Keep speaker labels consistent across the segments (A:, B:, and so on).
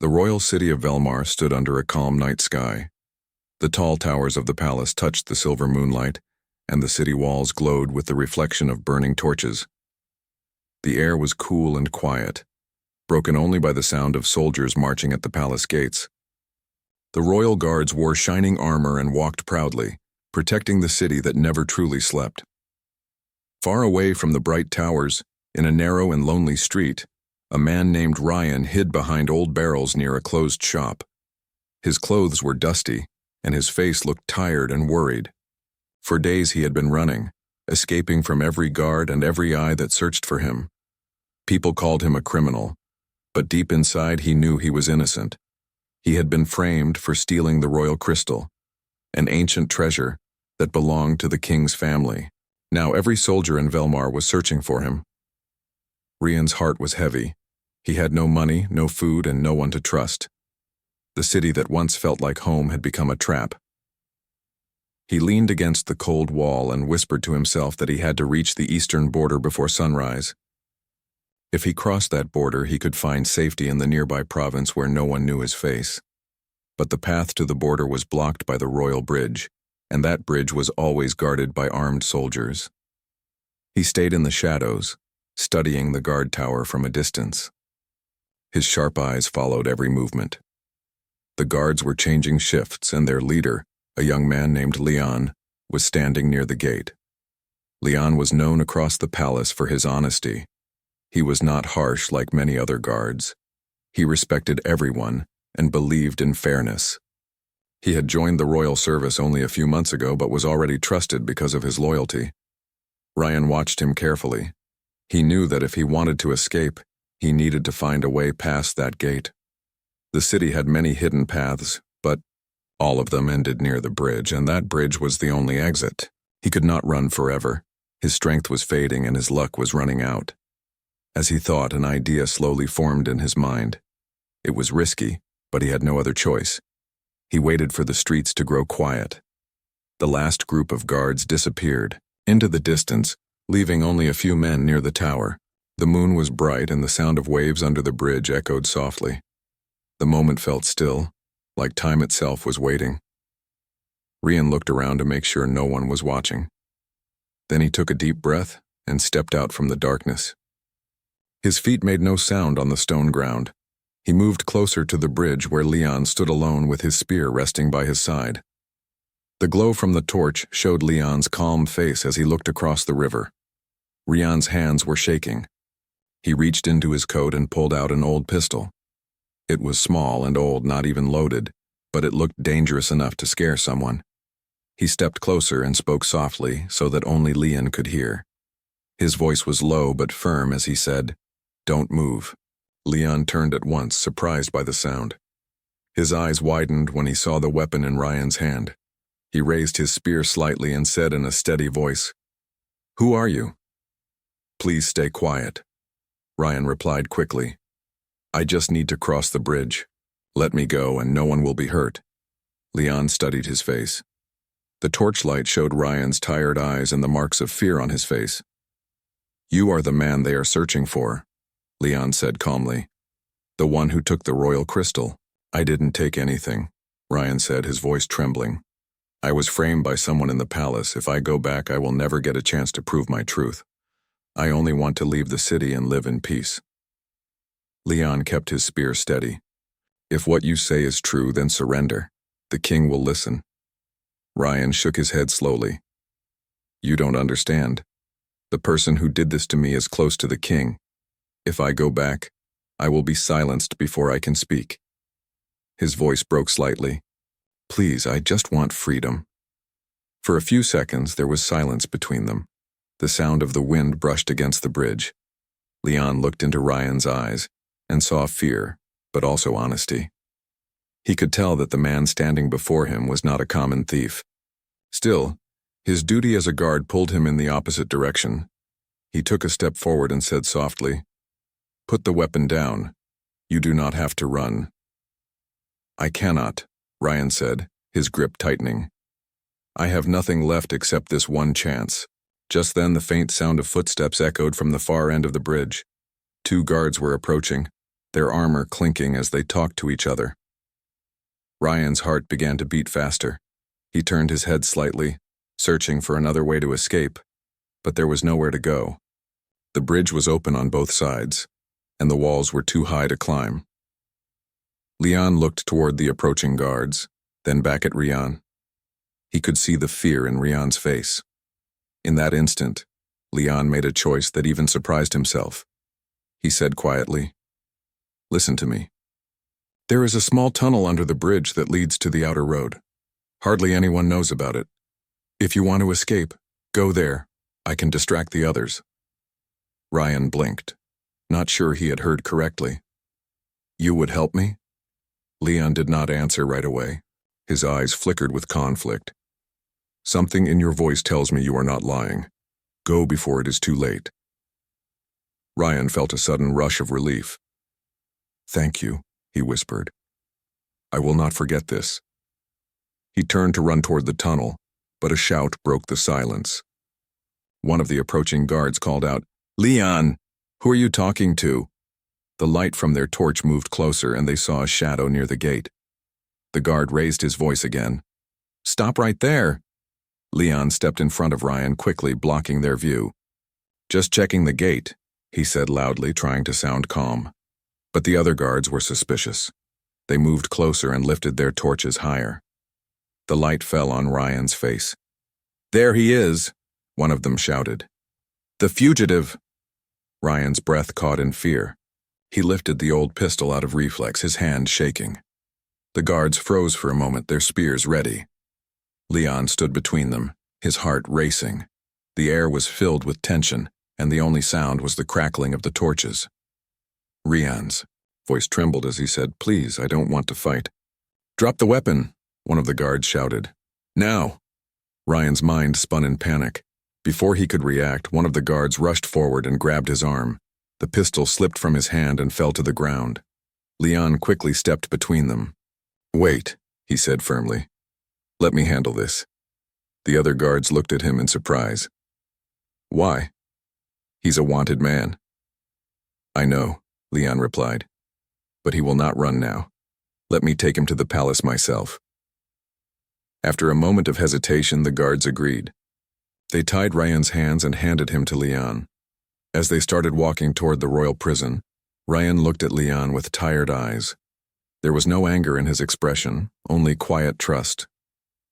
A: The royal city of Velmar stood under a calm night sky. The tall towers of the palace touched the silver moonlight, and the city walls glowed with the reflection of burning torches. The air was cool and quiet, broken only by the sound of soldiers marching at the palace gates. The royal guards wore shining armor and walked proudly, protecting the city that never truly slept. Far away from the bright towers, in a narrow and lonely street, a man named Ryan hid behind old barrels near a closed shop. His clothes were dusty, and his face looked tired and worried. For days he had been running, escaping from every guard and every eye that searched for him. People called him a criminal, but deep inside he knew he was innocent. He had been framed for stealing the royal crystal, an ancient treasure that belonged to the king's family. Now every soldier in Velmar was searching for him. Ryan's heart was heavy. He had no money, no food, and no one to trust. The city that once felt like home had become a trap. He leaned against the cold wall and whispered to himself that he had to reach the eastern border before sunrise. If he crossed that border, he could find safety in the nearby province where no one knew his face. But the path to the border was blocked by the royal bridge, and that bridge was always guarded by armed soldiers. He stayed in the shadows, studying the guard tower from a distance. His sharp eyes followed every movement. The guards were changing shifts, and their leader, a young man named Leon, was standing near the gate. Leon was known across the palace for his honesty. He was not harsh like many other guards. He respected everyone and believed in fairness. He had joined the royal service only a few months ago but was already trusted because of his loyalty. Ryan watched him carefully. He knew that if he wanted to escape, he needed to find a way past that gate. The city had many hidden paths, but all of them ended near the bridge, and that bridge was the only exit. He could not run forever. His strength was fading and his luck was running out. As he thought, an idea slowly formed in his mind. It was risky, but he had no other choice. He waited for the streets to grow quiet. The last group of guards disappeared into the distance, leaving only a few men near the tower. The moon was bright and the sound of waves under the bridge echoed softly. The moment felt still, like time itself was waiting. Ryan looked around to make sure no one was watching. Then he took a deep breath and stepped out from the darkness. His feet made no sound on the stone ground. He moved closer to the bridge where Leon stood alone with his spear resting by his side. The glow from the torch showed Leon's calm face as he looked across the river. Ryan's hands were shaking. He reached into his coat and pulled out an old pistol. It was small and old, not even loaded, but it looked dangerous enough to scare someone. He stepped closer and spoke softly so that only Leon could hear. His voice was low but firm as he said, "Don't move." Leon turned at once, surprised by the sound. His eyes widened when he saw the weapon in Ryan's hand. He raised his spear slightly and said in a steady voice, "Who are you?" "Please stay quiet," Ryan replied quickly. "I just need to cross the bridge. Let me go and no one will be hurt." Leon studied his face. The torchlight showed Ryan's tired eyes and the marks of fear on his face. "You are the man they are searching for," Leon said calmly. "The one who took the royal crystal." "I didn't take anything," Ryan said, his voice trembling. "I was framed by someone in the palace. If I go back, I will never get a chance to prove my truth. I only want to leave the city and live in peace." Leon kept his spear steady. "If what you say is true, then surrender. The king will listen." Ryan shook his head slowly. "You don't understand. The person who did this to me is close to the king. If I go back, I will be silenced before I can speak." His voice broke slightly. "Please, I just want freedom." For a few seconds, there was silence between them. The sound of the wind brushed against the bridge. Leon looked into Ryan's eyes and saw fear, but also honesty. He could tell that the man standing before him was not a common thief. Still, his duty as a guard pulled him in the opposite direction. He took a step forward and said softly, "Put the weapon down. You do not have to run." "I cannot," Ryan said, his grip tightening. "I have nothing left except this one chance." Just then the faint sound of footsteps echoed from the far end of the bridge. 2 guards were approaching. their armor clinking as they talked to each other. Ryan's heart began to beat faster. He turned his head slightly, searching for another way to escape, but there was nowhere to go. The bridge was open on both sides, and the walls were too high to climb. Leon looked toward the approaching guards, then back at Rian. He could see the fear in Rian's face. In that instant, Leon made a choice that even surprised himself. He said quietly, "Listen to me. There is a small tunnel under the bridge that leads to the outer road. Hardly anyone knows about it. If you want to escape, go there. I can distract the others." Ryan blinked, not sure he had heard correctly. "You would help me?" Leon did not answer right away. His eyes flickered with conflict. "Something in your voice tells me you are not lying. Go before it is too late." Ryan felt a sudden rush of relief. "Thank you," he whispered. "I will not forget this." He turned to run toward the tunnel, but a shout broke the silence. One of the approaching guards called out, "Leon, who are you talking to?" The light from their torch moved closer and they saw a shadow near the gate. The guard raised his voice again. "Stop right there!" Leon stepped in front of Ryan, quickly blocking their view. "Just checking the gate," he said loudly, trying to sound calm. But the other guards were suspicious. They moved closer and lifted their torches higher. The light fell on Ryan's face. "There he is," one of them shouted. "The fugitive!" Ryan's breath caught in fear. He lifted the old pistol out of reflex, his hand shaking. The guards froze for a moment, their spears ready. Leon stood between them, his heart racing. The air was filled with tension, and the only sound was the crackling of the torches. Rian's voice trembled as he said, "Please, I don't want to fight." "Drop the weapon," one of the guards shouted. "Now!" Ryan's mind spun in panic. Before he could react, one of the guards rushed forward and grabbed his arm. The pistol slipped from his hand and fell to the ground. Leon quickly stepped between them. "Wait," he said firmly. "Let me handle this." The other guards looked at him in surprise. "Why?" "He's a wanted man." "I know," Leon replied. "But he will not run now. Let me take him to the palace myself." After a moment of hesitation, the guards agreed. They tied Ryan's hands and handed him to Leon. As they started walking toward the royal prison, Ryan looked at Leon with tired eyes. There was no anger in his expression, only quiet trust.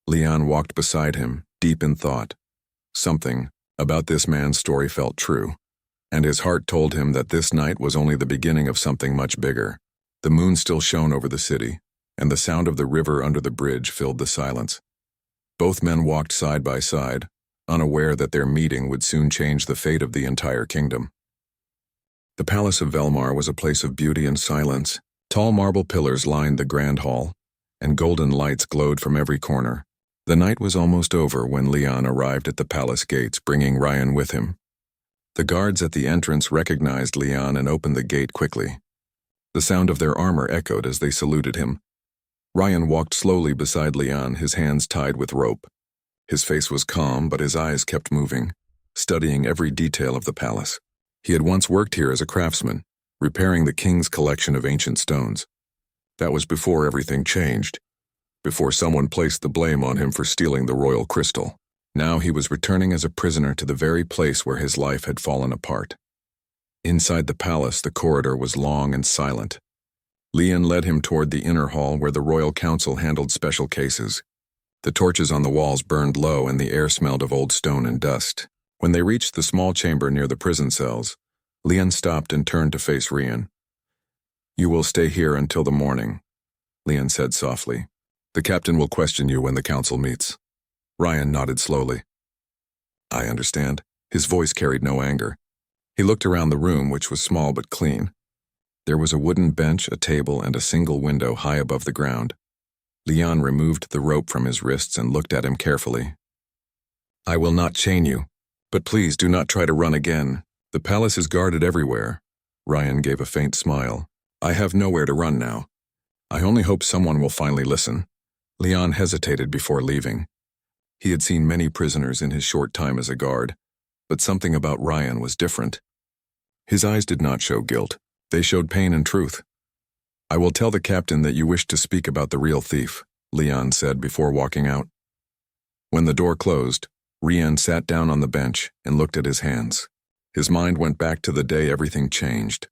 A: Leon walked beside him, deep in thought. Something about this man's story felt true, and his heart told him that this night was only the beginning of something much bigger. The moon still shone over the city, and the sound of the river under the bridge filled the silence. Both men walked side by side, unaware that their meeting would soon change the fate of the entire kingdom. The palace of Velmar was a place of beauty and silence. Tall marble pillars lined the grand hall, and golden lights glowed from every corner. The night was almost over when Leon arrived at the palace gates, bringing Ryan with him. The guards at the entrance recognized Leon and opened the gate quickly. The sound of their armor echoed as they saluted him. Ryan walked slowly beside Leon, his hands tied with rope. His face was calm, but his eyes kept moving, studying every detail of the palace. He had once worked here as a craftsman, repairing the king's collection of ancient stones. That was before everything changed, before someone placed the blame on him for stealing the royal crystal. Now he was returning as a prisoner to the very place where his life had fallen apart. Inside the palace, the corridor was long and silent. Leon led him toward the inner hall where the royal council handled special cases. The torches on the walls burned low and the air smelled of old stone and dust. When they reached the small chamber near the prison cells, Leon stopped and turned to face Ryan. "You will stay here until the morning," Leon said softly. "The captain will question you when the council meets." Ryan nodded slowly. "I understand." His voice carried no anger. He looked around the room, which was small but clean. There was a wooden bench, a table, and a single window high above the ground. Leon removed the rope from his wrists and looked at him carefully. "I will not chain you, but please do not try to run again. The palace is guarded everywhere." Ryan gave a faint smile. "I have nowhere to run now. I only hope someone will finally listen." Leon hesitated before leaving. He had seen many prisoners in his short time as a guard, but something about Ryan was different. His eyes did not show guilt. They showed pain and truth. I will tell the captain that you wish to speak about the real thief, Leon said before walking out. When the door closed, Rian sat down on the bench and looked at his hands. His mind went back to the day everything changed.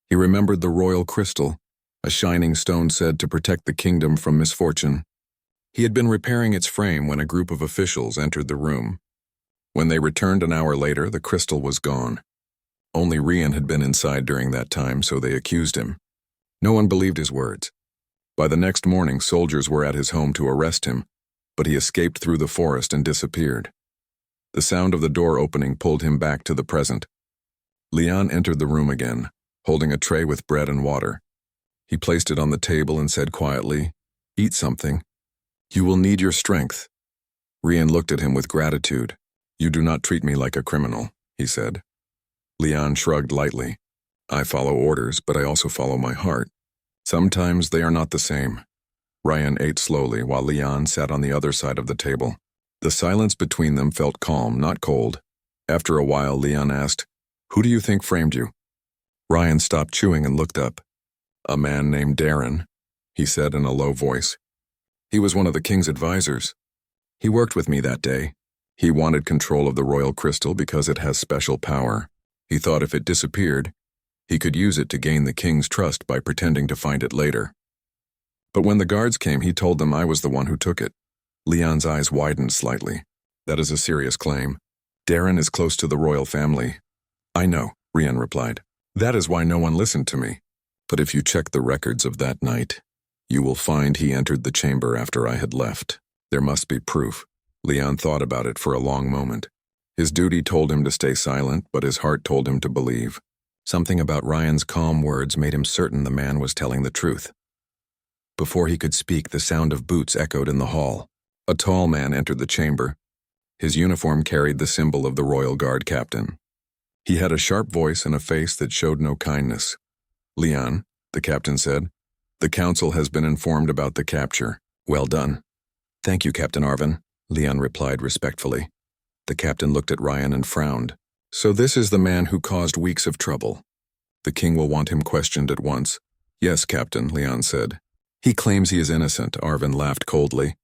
A: He remembered the royal crystal, a shining stone said to protect the kingdom from misfortune. He had been repairing its frame when a group of officials entered the room. When they returned an hour later, the crystal was gone. Only Rian had been inside during that time, so they accused him. No one believed his words. By the next morning, soldiers were at his home to arrest him, but he escaped through the forest and disappeared. The sound of the door opening pulled him back to the present. Leon entered the room again, holding a tray with bread and water. He placed it on the table and said quietly, "Eat something. You will need your strength." Rian looked at him with gratitude. "You do not treat me like a criminal," he said. Leon shrugged lightly. "I follow orders, but I also follow my heart. Sometimes they are not the same." Rian ate slowly while Leon sat on the other side of the table. The silence between them felt calm, not cold. After a while, Leon asked, "Who do you think framed you?" Rian stopped chewing and looked up. "A man named Darren," he said in a low voice. "He was one of the king's advisors. He worked with me that day. He wanted control of the royal crystal because it has special power. He thought if it disappeared, he could use it to gain the king's trust by pretending to find it later. But when the guards came, he told them I was the one who took it." Leon's eyes widened slightly. "That is a serious claim. Darren is close to the royal family." "I know," Rian replied. "That is why no one listened to me. But if you check the records of that night, you will find he entered the chamber after I had left. There must be proof." Leon thought about it for a long moment. His duty told him to stay silent, but his heart told him to believe. Something about Ryan's calm words made him certain the man was telling the truth. Before he could speak, the sound of boots echoed in the hall. A tall man entered the chamber. His uniform carried the symbol of the royal guard captain. He had a sharp voice and a face that showed no kindness. "Leon," the captain said, "the council has been informed about the capture. Well done." "Thank you, Captain Arvin," Leon replied respectfully. The captain looked at Ryan and frowned. "So this is the man who caused weeks of trouble. The king will want him questioned at once." "Yes, Captain," Leon said. "He claims he is innocent," Arvin laughed coldly.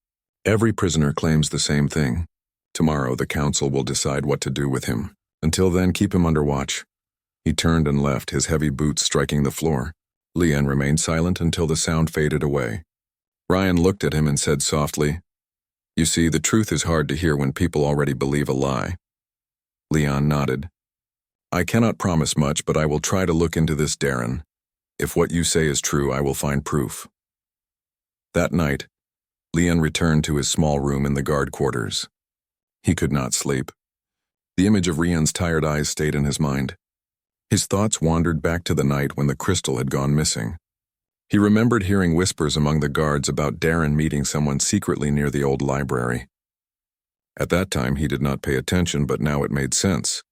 A: "Every prisoner claims the same thing. Tomorrow the council will decide what to do with him. Until then, keep him under watch." He turned and left, his heavy boots striking the floor. Leon remained silent until the sound faded away. Ryan looked at him and said softly, "You see, the truth is hard to hear when people already believe a lie." Leon nodded. "I cannot promise much, but I will try to look into this, Darren. If what you say is true, I will find proof." That night, Leon returned to his small room in the guard quarters. He could not sleep. The image of Rian's tired eyes stayed in his mind. His thoughts wandered back to the night when the crystal had gone missing. He remembered hearing whispers among the guards about Darren meeting someone secretly near the old library. At that time, he did not pay attention, but now it made sense.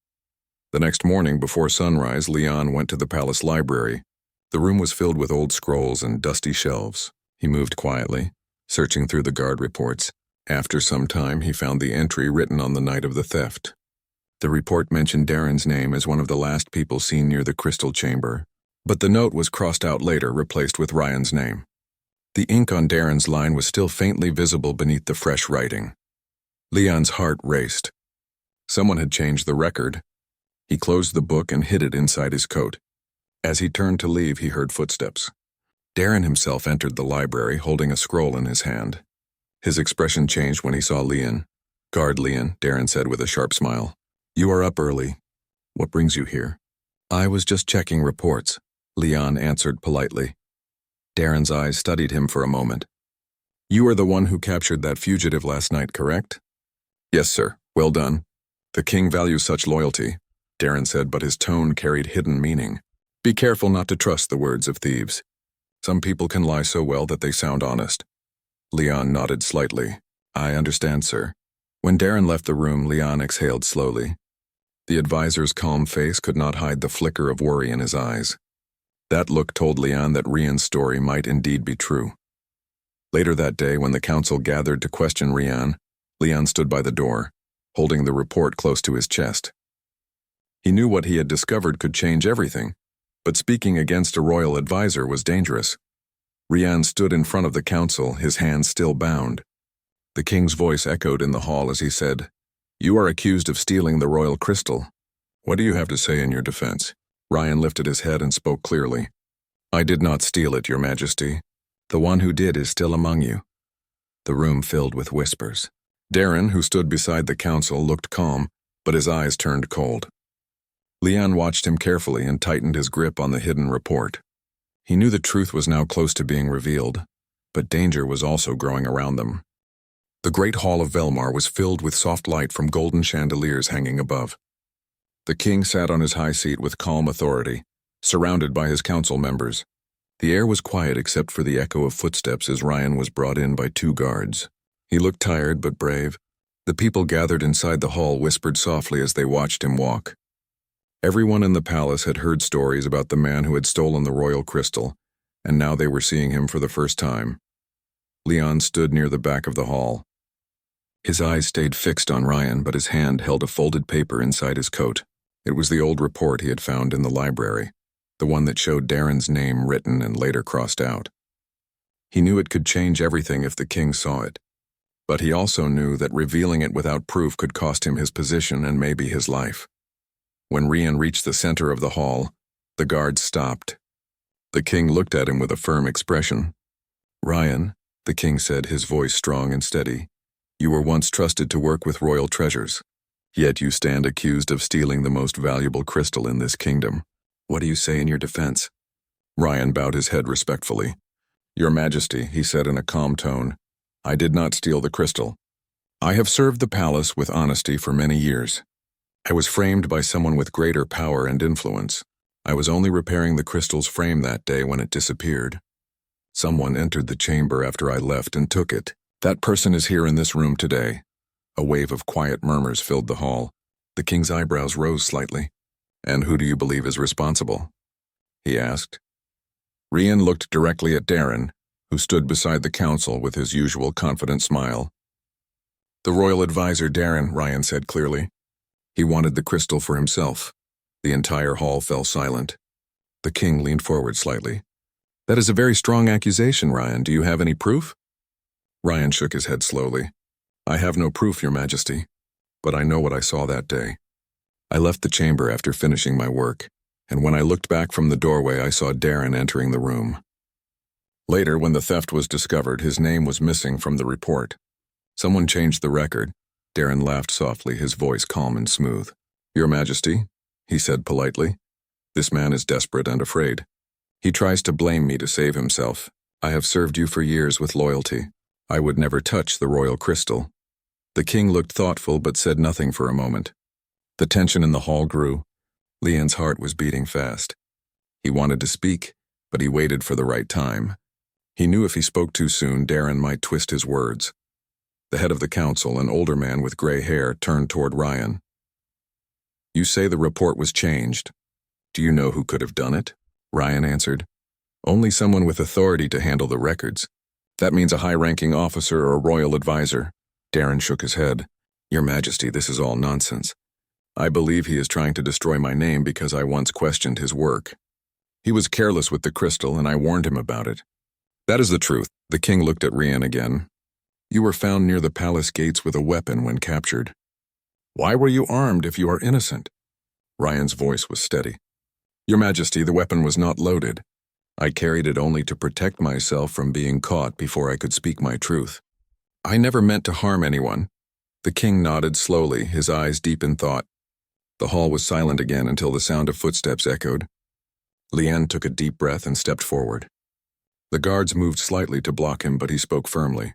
A: The next morning, before sunrise, Leon went to the palace library. The room was filled with old scrolls and dusty shelves. He moved quietly, searching through the guard reports. After some time, he found the entry written on the night of the theft. The report mentioned Darren's name as one of the last people seen near the crystal chamber, but the note was crossed out later, replaced with Ryan's name. The ink on Darren's line was still faintly visible beneath the fresh writing. Leon's heart raced. Someone had changed the record. He closed the book and hid it inside his coat. As he turned to leave, he heard footsteps. Darren himself entered the library, holding a scroll in his hand. His expression changed when he saw Leon. "Guard Leon," Darren said with a sharp smile. "You are up early. What brings you here?" "I was just checking reports," Leon answered politely. Darren's eyes studied him for a moment. "You are the one who captured that fugitive last night, correct?" "Yes, sir. Well done. The king values such loyalty," Darren said, but his tone carried hidden meaning. "Be careful not to trust the words of thieves. Some people can lie so well that they sound honest." Leon nodded slightly. "I understand, sir." When Darren left the room, Leon exhaled slowly. The advisor's calm face could not hide the flicker of worry in his eyes. That look told Leon that Rian's story might indeed be true. Later that day, when the council gathered to question Rian, Leon stood by the door, holding the report close to his chest. He knew what he had discovered could change everything, but speaking against a royal advisor was dangerous. Rian stood in front of the council, his hands still bound. The king's voice echoed in the hall as he said, "You are accused of stealing the royal crystal. What do you have to say in your defense?" Rian lifted his head and spoke clearly. "I did not steal it, Your Majesty. The one who did is still among you." The room filled with whispers. Darren, who stood beside the council, looked calm, but his eyes turned cold. Leon watched him carefully and tightened his grip on the hidden report. He knew the truth was now close to being revealed, but danger was also growing around them. The great hall of Velmar was filled with soft light from golden chandeliers hanging above. The king sat on his high seat with calm authority, surrounded by his council members. The air was quiet except for the echo of footsteps as Rian was brought in by 2 guards. He looked tired but brave. The people gathered inside the hall whispered softly as they watched him walk. Everyone in the palace had heard stories about the man who had stolen the royal crystal, and now they were seeing him for the first time. Leon stood near the back of the hall. His eyes stayed fixed on Rian, but his hand held a folded paper inside his coat. It was the old report he had found in the library, the one that showed Darren's name written and later crossed out. He knew it could change everything if the king saw it, but he also knew that revealing it without proof could cost him his position and maybe his life. When Rian reached the center of the hall, the guards stopped. The king looked at him with a firm expression. "Rian," the king said, his voice strong and steady, "you were once trusted to work with royal treasures, yet you stand accused of stealing the most valuable crystal in this kingdom. What do you say in your defense?" Rian bowed his head respectfully. "Your Majesty," he said in a calm tone, "I did not steal the crystal. I have served the palace with honesty for many years. I was framed by someone with greater power and influence. I was only repairing the crystal's frame that day when it disappeared. Someone entered the chamber after I left and took it. That person is here in this room today." A wave of quiet murmurs filled the hall. The king's eyebrows rose slightly. "And who do you believe is responsible?" he asked. Rian looked directly at Darren, who stood beside the council with his usual confident smile. "The royal advisor Darren," Rian said clearly. "He wanted the crystal for himself." The entire hall fell silent. The king leaned forward slightly. "That is a very strong accusation, Rian. Do you have any proof?" Rian shook his head slowly. "I have no proof, Your Majesty, but I know what I saw that day. I left the chamber after finishing my work, and when I looked back from the doorway, I saw Darren entering the room. Later, when the theft was discovered, his name was missing from the report. Someone changed the record." Darren laughed softly, his voice calm and smooth. "Your Majesty," he said politely, "this man is desperate and afraid. He tries to blame me to save himself. I have served you for years with loyalty. I would never touch the royal crystal." The king looked thoughtful but said nothing for a moment. The tension in the hall grew. Leon's heart was beating fast. He wanted to speak, but he waited for the right time. He knew if he spoke too soon, Darren might twist his words. The head of the council, an older man with gray hair, turned toward Rian. "You say the report was changed. Do you know who could have done it?" Rian answered. "Only someone with authority to handle the records. That means a high-ranking officer or royal advisor." Darren shook his head. "Your Majesty, this is all nonsense. I believe he is trying to destroy my name because I once questioned his work. He was careless with the crystal and I warned him about it." "That is the truth." The king looked at Rian again. "You were found near the palace gates with a weapon when captured. Why were you armed if you are innocent?" Rian's voice was steady. "Your Majesty, the weapon was not loaded. I carried it only to protect myself from being caught before I could speak my truth. I never meant to harm anyone." The king nodded slowly, his eyes deep in thought. The hall was silent again until the sound of footsteps echoed. Leanne took a deep breath and stepped forward. The guards moved slightly to block him, but he spoke firmly.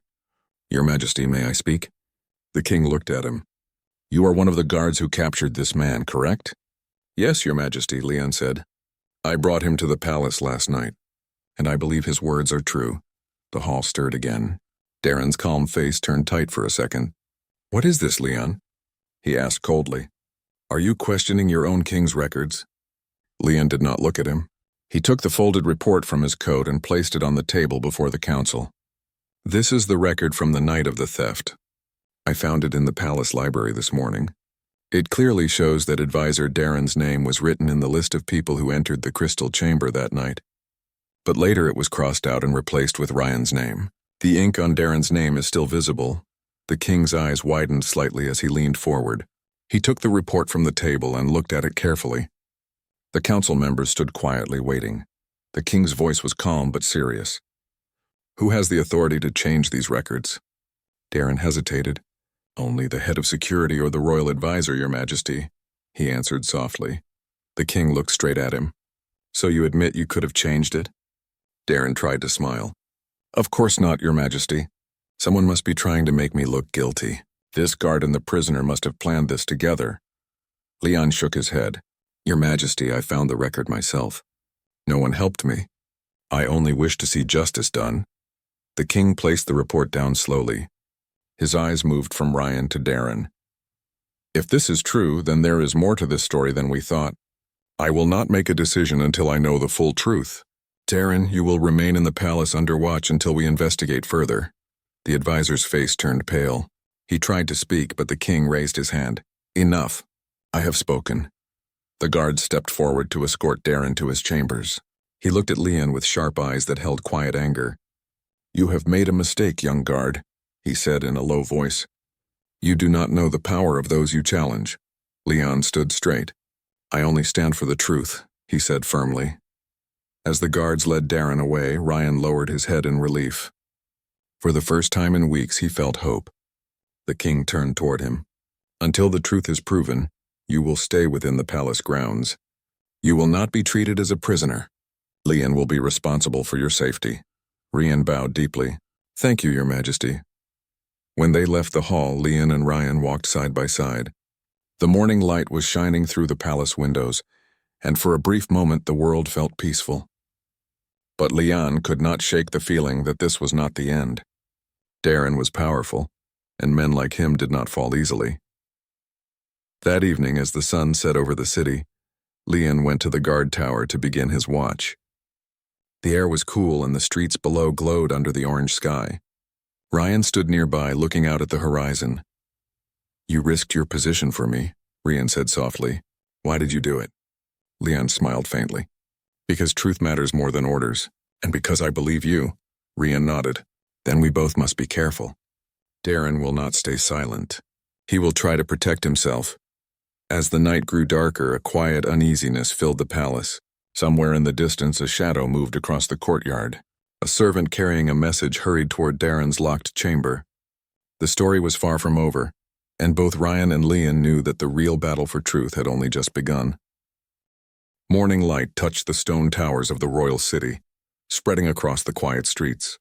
A: "Your Majesty, may I speak?" The king looked at him. "You are one of the guards who captured this man, correct?" "Yes, Your Majesty," Leanne said. "I brought him to the palace last night, and I believe his words are true." The hall stirred again. Darren's calm face turned tight for a second. "What is this, Leon?" he asked coldly. "Are you questioning your own king's records?" Leon did not look at him. He took the folded report from his coat and placed it on the table before the council. "This is the record from the night of the theft. I found it in the palace library this morning. It clearly shows that advisor Darren's name was written in the list of people who entered the crystal chamber that night. but later it was crossed out and replaced with Ryan's name. The ink on Darren's name is still visible. The king's eyes widened slightly as he leaned forward. He took the report from the table and looked at it carefully. The council members stood quietly waiting. The king's voice was calm but serious. "Who has the authority to change these records?" Darren hesitated. "Only the head of security or the royal advisor, Your Majesty," he answered softly. The king looked straight at him. "So you admit you could have changed it?" Darren tried to smile. "Of course not, Your Majesty. Someone must be trying to make me look guilty. This guard and the prisoner must have planned this together." Leon shook his head. "Your Majesty, I found the record myself. No one helped me. I only wish to see justice done." The king placed the report down slowly. His eyes moved from Ryan to Darren. "If this is true, then there is more to this story than we thought. I will not make a decision until I know the full truth. Darren, you will remain in the palace under watch until we investigate further." The advisor's face turned pale. He tried to speak, but the king raised his hand. "Enough. I have spoken." The guard stepped forward to escort Darren to his chambers. He looked at Leon with sharp eyes that held quiet anger. "You have made a mistake, young guard," he said in a low voice. "You do not know the power of those you challenge." Leon stood straight. "I only stand for the truth," he said firmly. As the guards led Darren away, Ryan lowered his head in relief. For the first time in weeks, he felt hope. The king turned toward him. "Until the truth is proven, you will stay within the palace grounds. You will not be treated as a prisoner. Leon will be responsible for your safety." Ryan bowed deeply. "Thank you, Your Majesty." When they left the hall, Leon and Ryan walked side by side. The morning light was shining through the palace windows, and for a brief moment the world felt peaceful. But Leon could not shake the feeling that this was not the end. Darren was powerful, and men like him did not fall easily. That evening, as the sun set over the city, Leon went to the guard tower to begin his watch. The air was cool and the streets below glowed under the orange sky. Ryan stood nearby, looking out at the horizon. "You risked your position for me," Ryan said softly. "Why did you do it?" Leon smiled faintly. "Because truth matters more than orders, and because I believe you." Ryan nodded. "Then we both must be careful. Darren will not stay silent. He will try to protect himself." As the night grew darker, a quiet uneasiness filled the palace. Somewhere in the distance, a shadow moved across the courtyard. A servant carrying a message hurried toward Darren's locked chamber. The story was far from over, and both Ryan and Leon knew that the real battle for truth had only just begun. Morning light touched the stone towers of the royal city, spreading across the quiet streets.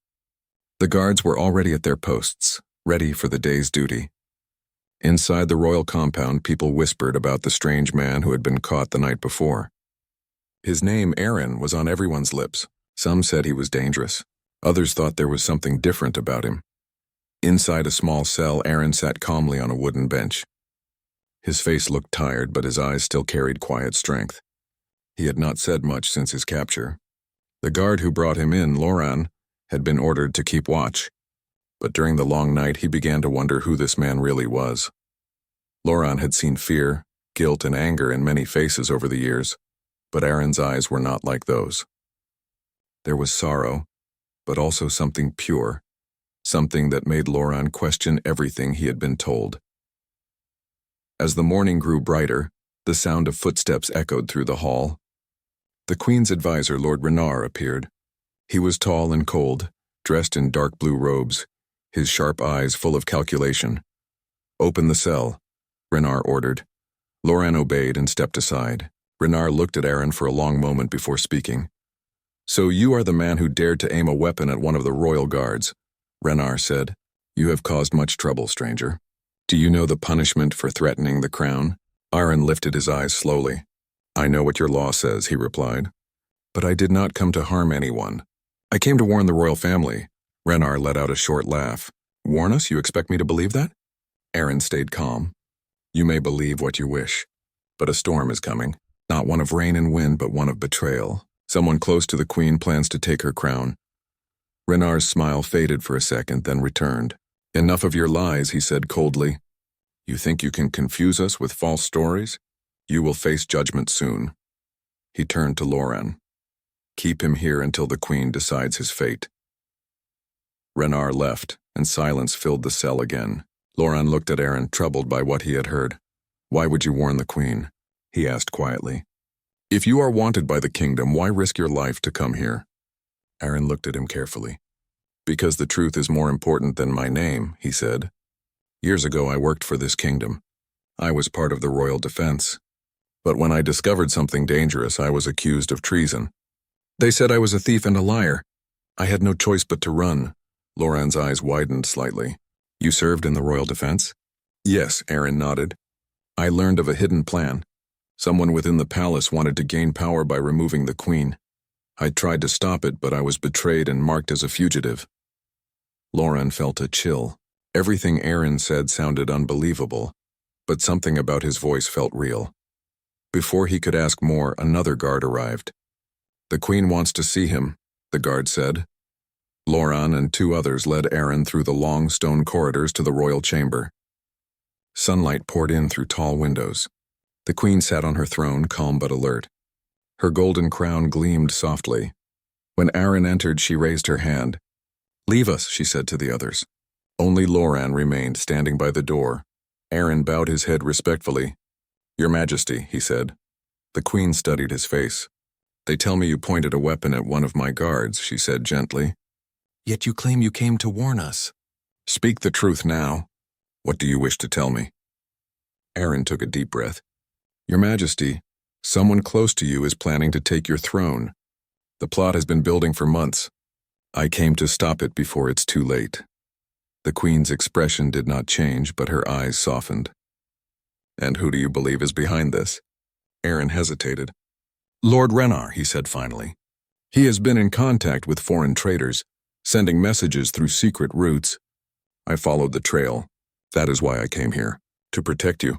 A: The guards were already at their posts, ready for the day's duty. Inside the royal compound, people whispered about the strange man who had been caught the night before. His name, Aaron, was on everyone's lips. Some said he was dangerous. Others thought there was something different about him. Inside a small cell, Aaron sat calmly on a wooden bench. His face looked tired, but his eyes still carried quiet strength. He had not said much since his capture. The guard who brought him in, Loran, had been ordered to keep watch. But during the long night, he began to wonder who this man really was. Loran had seen fear, guilt, and anger in many faces over the years, but Aaron's eyes were not like those. There was sorrow, but also something pure, something that made Loran question everything he had been told. As the morning grew brighter, the sound of footsteps echoed through the hall. The Queen's advisor, Lord Renard, appeared. He was tall and cold, dressed in dark blue robes, his sharp eyes full of calculation. "Open the cell," Renard ordered. Loran obeyed and stepped aside. Renard looked at Aaron for a long moment before speaking. "So you are the man who dared to aim a weapon at one of the royal guards," Renard said. "You have caused much trouble, stranger. Do you know the punishment for threatening the crown?" Aaron lifted his eyes slowly. "I know what your law says," he replied. "But I did not come to harm anyone. I came to warn the royal family." Renard let out a short laugh. "Warn us? You expect me to believe that?" Aaron stayed calm. "You may believe what you wish, but a storm is coming. Not one of rain and wind, but one of betrayal. Someone close to the Queen plans to take her crown." Renard's smile faded for a second, then returned. "Enough of your lies," he said coldly. "You think you can confuse us with false stories? You will face judgment soon." He turned to Loran. Keep him here until the queen decides his fate. Renar left, and silence filled the cell again. Loran looked at Aaron, troubled by what he had heard. Why would you warn the queen? He asked quietly. If you are wanted by the kingdom, why risk your life to come here? Aaron looked at him carefully. Because the truth is more important than my name, he said. Years ago I worked for this kingdom. I was part of the royal defense. But when I discovered something dangerous, I was accused of treason. They said I was a thief and a liar. I had no choice but to run. Loran's eyes widened slightly. You served in the royal defense? Yes, Aaron nodded. I learned of a hidden plan. Someone within the palace wanted to gain power by removing the queen. I tried to stop it, but I was betrayed and marked as a fugitive. Loran felt a chill. Everything Aaron said sounded unbelievable, but something about his voice felt real. Before he could ask more, another guard arrived. The queen wants to see him, the guard said. Loran and 2 others led Aaron through the long stone corridors to the royal chamber. Sunlight poured in through tall windows. The queen sat on her throne, calm but alert. Her golden crown gleamed softly. When Aaron entered, she raised her hand. Leave us, she said to the others. Only Loran remained standing by the door. Aaron bowed his head respectfully. Your Majesty, he said. The queen studied his face. They tell me you pointed a weapon at one of my guards, she said gently. Yet you claim you came to warn us. Speak the truth now. What do you wish to tell me? Aaron took a deep breath. Your Majesty, someone close to you is planning to take your throne. The plot has been building for months. I came to stop it before it's too late. The queen's expression did not change, but her eyes softened. And who do you believe is behind this? Aaron hesitated. Lord Renar, he said finally. He has been in contact with foreign traders, sending messages through secret routes. I followed the trail. That is why I came here, to protect you.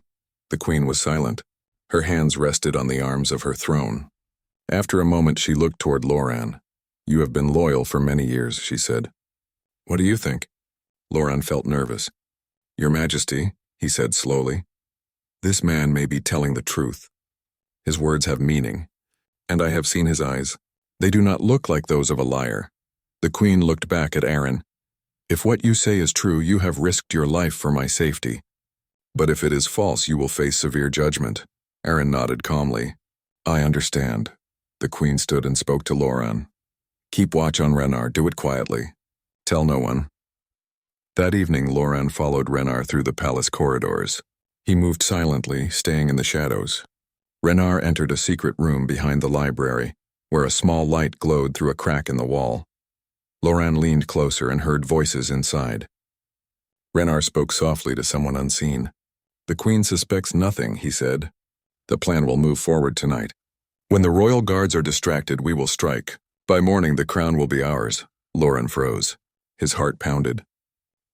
A: The queen was silent. Her hands rested on the arms of her throne. After a moment, she looked toward Loran. You have been loyal for many years, she said. What do you think? Loran felt nervous. Your Majesty, he said slowly. This man may be telling the truth. His words have meaning, and I have seen his eyes. They do not look like those of a liar. The queen looked back at Aaron. If what you say is true, you have risked your life for my safety. But if it is false, you will face severe judgment. Aaron nodded calmly. I understand. The queen stood and spoke to Loran. Keep watch on Renar. Do it quietly. Tell no one. That evening, Loran followed Renar through the palace corridors. He moved silently, staying in the shadows. Renar entered a secret room behind the library, where a small light glowed through a crack in the wall. Loran leaned closer and heard voices inside. Renar spoke softly to someone unseen. The queen suspects nothing, he said. The plan will move forward tonight. When the royal guards are distracted, we will strike. By morning, the crown will be ours. Loran froze. His heart pounded.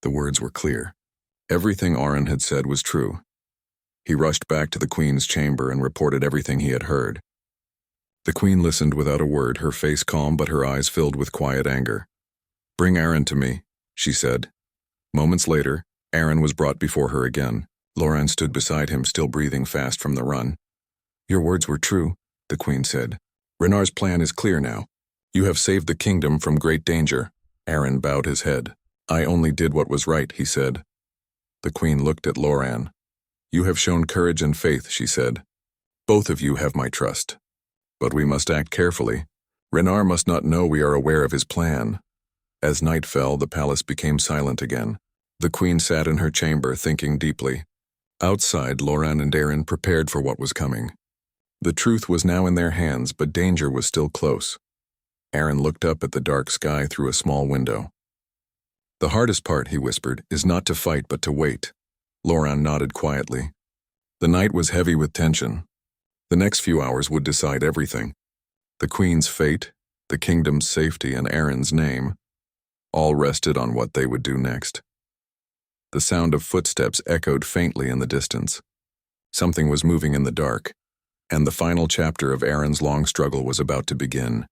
A: The words were clear. Everything Aaron had said was true. He rushed back to the queen's chamber and reported everything he had heard. The queen listened without a word, her face calm but her eyes filled with quiet anger. Bring Aaron to me, she said. Moments later, Aaron was brought before her again. Loran stood beside him, still breathing fast from the run. Your words were true, the queen said. Renar's plan is clear now. You have saved the kingdom from great danger. Aaron bowed his head. I only did what was right, he said. The queen looked at Loran. You have shown courage and faith, she said. Both of you have my trust. But we must act carefully. Renar must not know we are aware of his plan. As night fell, the palace became silent again. The queen sat in her chamber, thinking deeply. Outside, Loran and Aaron prepared for what was coming. The truth was now in their hands, but danger was still close. Aaron looked up at the dark sky through a small window. The hardest part, he whispered, is not to fight but to wait. Loran nodded quietly. The night was heavy with tension. The next few hours would decide everything. The queen's fate, the kingdom's safety, and Aaron's name, all rested on what they would do next. The sound of footsteps echoed faintly in the distance. Something was moving in the dark, and the final chapter of Aaron's long struggle was about to begin.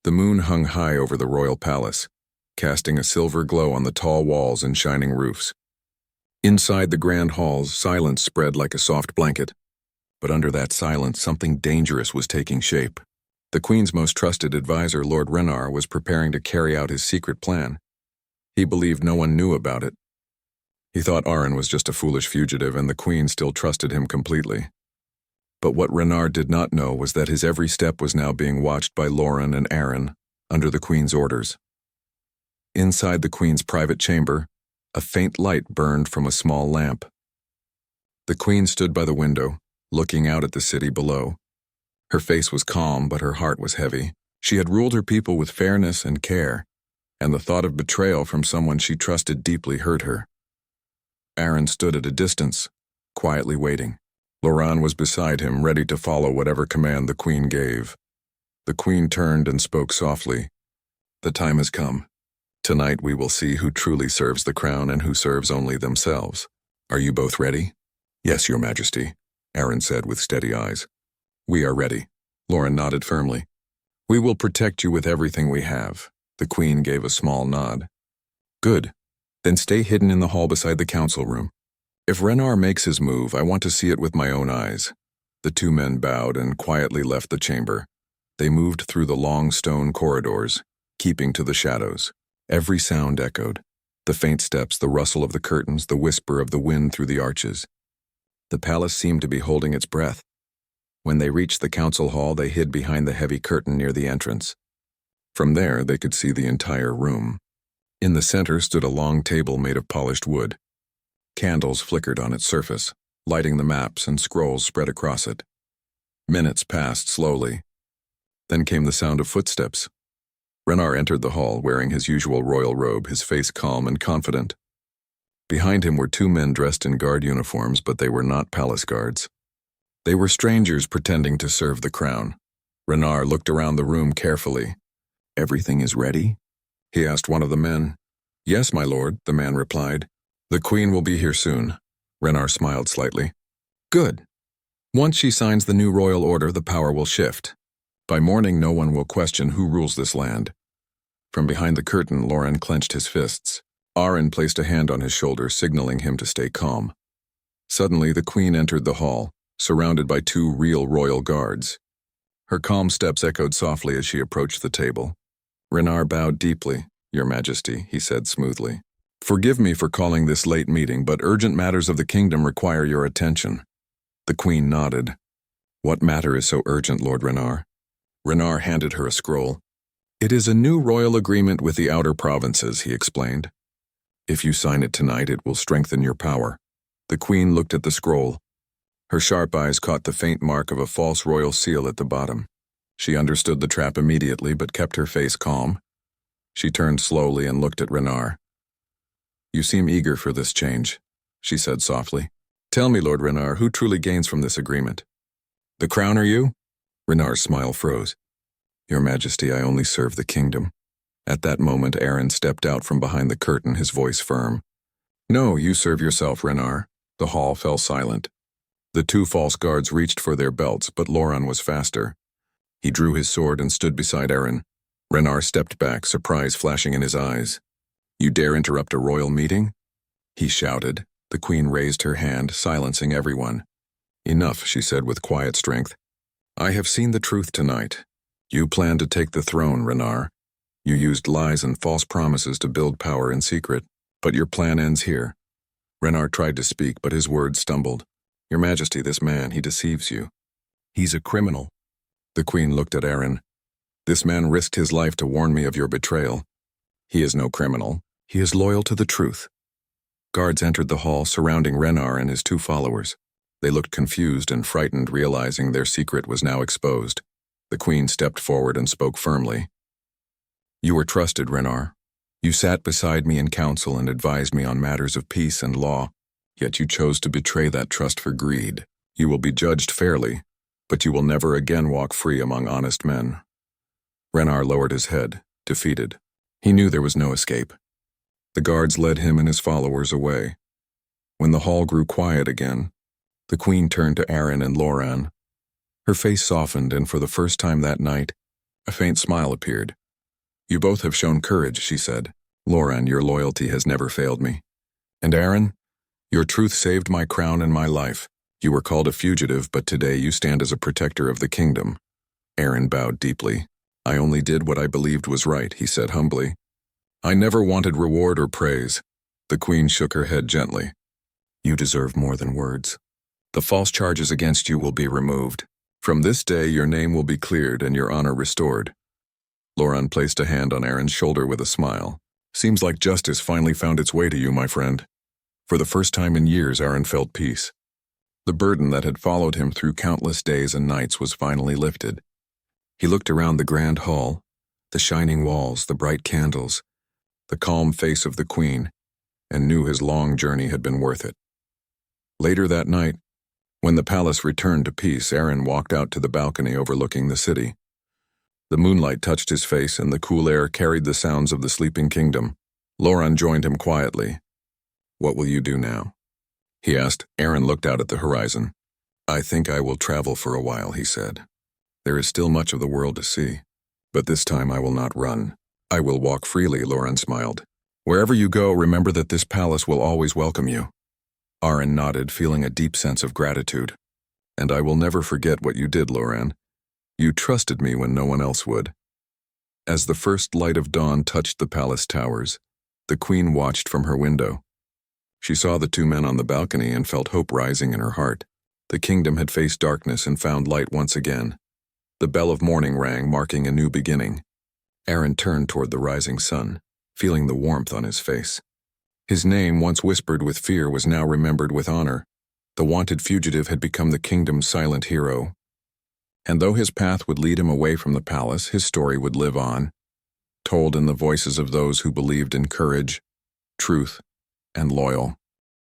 A: The moon hung high over the royal palace, casting a silver glow on the tall walls and shining roofs. Inside the grand halls, silence spread like a soft blanket. But under that silence, something dangerous was taking shape. The Queen's most trusted advisor, Lord Renar, was preparing to carry out his secret plan. He believed no one knew about it. He thought Aron was just a foolish fugitive, and the Queen still trusted him completely. But what Renar did not know was that his every step was now being watched by Lauren and Aron, under the Queen's orders. Inside the Queen's private chamber, a faint light burned from a small lamp. The Queen stood by the window, looking out at the city below. Her face was calm, but her heart was heavy. She had ruled her people with fairness and care, and the thought of betrayal from someone she trusted deeply hurt her. Aron stood at a distance, quietly waiting. Lauren was beside him, ready to follow whatever command the Queen gave. The Queen turned and spoke softly. "The time has come. Tonight we will see who truly serves the crown and who serves only themselves. Are you both ready?" "Yes, Your Majesty," Aron said with steady eyes. "We are ready." Lauren nodded firmly. "We will protect you with everything we have." The Queen gave a small nod. "Good. Then stay hidden in the hall beside the council room. If Renar makes his move, I want to see it with my own eyes." The two men bowed and quietly left the chamber. They moved through the long stone corridors, keeping to the shadows. Every sound echoed. The faint steps, the rustle of the curtains, the whisper of the wind through the arches. The palace seemed to be holding its breath. When they reached the council hall, they hid behind the heavy curtain near the entrance. From there, they could see the entire room. In the center stood a long table made of polished wood. Candles flickered on its surface, lighting the maps and scrolls spread across it. Minutes passed slowly. Then came the sound of footsteps. Renar entered the hall wearing his usual royal robe, his face calm and confident. Behind him were two men dressed in guard uniforms, but they were not palace guards. They were strangers pretending to serve the crown. Renar looked around the room carefully. "Everything is ready?" he asked one of the men. "Yes, my lord," the man replied. "The Queen will be here soon." Renar smiled slightly. "Good. Once she signs the new royal order, the power will shift. By morning, no one will question who rules this land." From behind the curtain, Lauren clenched his fists. Aron placed a hand on his shoulder, signaling him to stay calm. Suddenly, the Queen entered the hall, surrounded by two real royal guards. Her calm steps echoed softly as she approached the table. Renar bowed deeply. "Your Majesty," he said smoothly. "Forgive me for calling this late meeting, but urgent matters of the kingdom require your attention." The Queen nodded. "What matter is so urgent, Lord Renar?" Renar handed her a scroll. "It is a new royal agreement with the outer provinces," he explained. "If you sign it tonight, it will strengthen your power." The Queen looked at the scroll. Her sharp eyes caught the faint mark of a false royal seal at the bottom. She understood the trap immediately, but kept her face calm. She turned slowly and looked at Renar. "You seem eager for this change," she said softly. "Tell me, Lord Renar, who truly gains from this agreement? The crown or you?" Renar's smile froze. "Your Majesty, I only serve the kingdom." At that moment, Aron stepped out from behind the curtain, his voice firm. "No, you serve yourself, Renar." The hall fell silent. The two false guards reached for their belts, but Lauren was faster. He drew his sword and stood beside Aron. Renar stepped back, surprise flashing in his eyes. "You dare interrupt a royal meeting?" he shouted. The Queen raised her hand, silencing everyone. "Enough," she said with quiet strength. "I have seen the truth tonight. You planned to take the throne, Renar. You used lies and false promises to build power in secret, but your plan ends here." Renar tried to speak, but his words stumbled. "Your Majesty, this man, he deceives you. He's a criminal." The Queen looked at Aron. "This man risked his life to warn me of your betrayal. He is no criminal. He is loyal to the truth." Guards entered the hall, surrounding Renar and his two followers. They looked confused and frightened, realizing their secret was now exposed. The Queen stepped forward and spoke firmly. "You were trusted, Renar. You sat beside me in council and advised me on matters of peace and law, yet you chose to betray that trust for greed. You will be judged fairly, but you will never again walk free among honest men." Renar lowered his head, defeated. He knew there was no escape. The guards led him and his followers away. When the hall grew quiet again, the Queen turned to Aron and Lauren. Her face softened, and for the first time that night, a faint smile appeared. "You both have shown courage," she said. "Lauren, your loyalty has never failed me. And Aron, your truth saved my crown and my life. You were called a fugitive, but today you stand as a protector of the kingdom. Aaron bowed deeply. "I only did what I believed was right," he said humbly. "I never wanted reward or praise." The queen shook her head gently. "You deserve more than words. The false charges against you will be removed. From this day your name will be cleared and your honor restored." Loran placed a hand on Aaron's shoulder with a smile. "Seems like justice finally found its way to you, my friend." For the first time in years, Aaron felt peace. The burden that had followed him through countless days and nights was finally lifted. He looked around the grand hall, the shining walls, the bright candles, the calm face of the queen, and knew his long journey had been worth it. Later that night, when the palace returned to peace, Aaron walked out to the balcony overlooking the city. The moonlight touched his face and the cool air carried the sounds of the sleeping kingdom. Loran joined him quietly. "What will you do now?" he asked. Aaron looked out at the horizon. "I think I will travel for a while," he said. "There is still much of the world to see. But this time I will not run. I will walk freely," Loran smiled. "Wherever you go, remember that this palace will always welcome you." Aaron nodded, feeling a deep sense of gratitude. "And I will never forget what you did, Loran. You trusted me when no one else would." As the first light of dawn touched the palace towers, the queen watched from her window. She saw the two men on the balcony and felt hope rising in her heart. The kingdom had faced darkness and found light once again. The bell of morning rang, marking a new beginning. Aaron turned toward the rising sun, feeling the warmth on his face. His name, once whispered with fear, was now remembered with honor. The wanted fugitive had become the kingdom's silent hero. And though his path would lead him away from the palace, his story would live on, told in the voices of those who believed in courage, truth, and loyal.